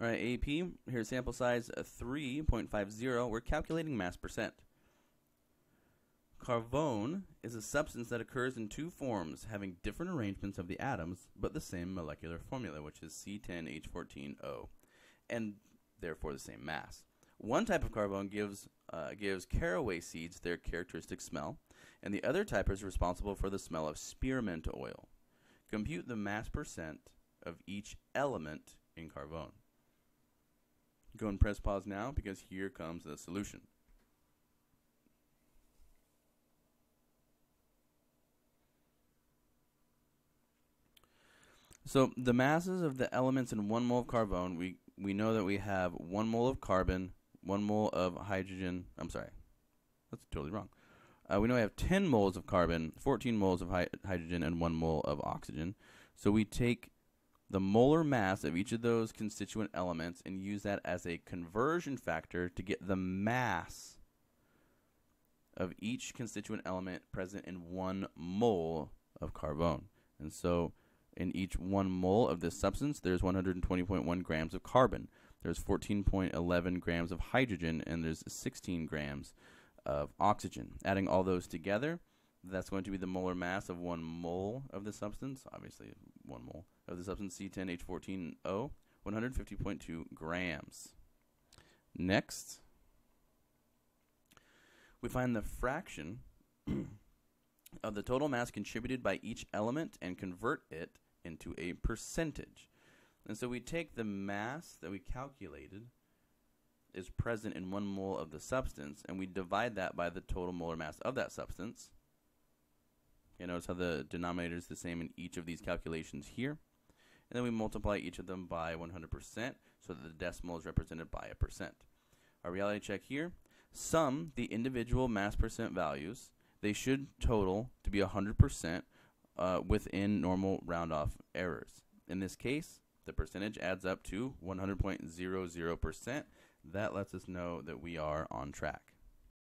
All right, AP, here's sample size 3.50. We're calculating mass percent. Carbone is a substance that occurs in two forms, having different arrangements of the atoms, but the same molecular formula, which is C10H14O, and therefore the same mass. One type of carbone gives caraway seeds their characteristic smell, and the other type is responsible for the smell of spearmint oil. Compute the mass percent of each element in carbone. Go and press pause now, because here comes the solution. So the masses of the elements in 1 mole of carbone, we know that we have 1 mole of carbon, 1 mole of hydrogen. I'm sorry, that's totally wrong. We know we have 10 moles of carbon, 14 moles of hydrogen, and 1 mole of oxygen. So we take the molar mass of each of those constituent elements and use that as a conversion factor to get the mass of each constituent element present in 1 mole of carbone. And so in each 1 mole of this substance, there's 120.1 grams of carbon. There's 14.11 grams of hydrogen, and there's 16 grams of oxygen. Adding all those together, that's going to be the molar mass of 1 mole of the substance. Obviously, 1 mole of the substance C10H14O, 150.2 grams. Next, we find the fraction of the total mass contributed by each element and convert it into a percentage. And so we take the mass that we calculated is present in 1 mole of the substance, and we divide that by the total molar mass of that substance. Okay, notice how the denominator is the same in each of these calculations here. And then we multiply each of them by 100% so that the decimal is represented by a percent. Our reality check here: sum the individual mass percent values. They should total to be 100% within normal round-off errors. In this case, the percentage adds up to 100.00%. That lets us know that we are on track.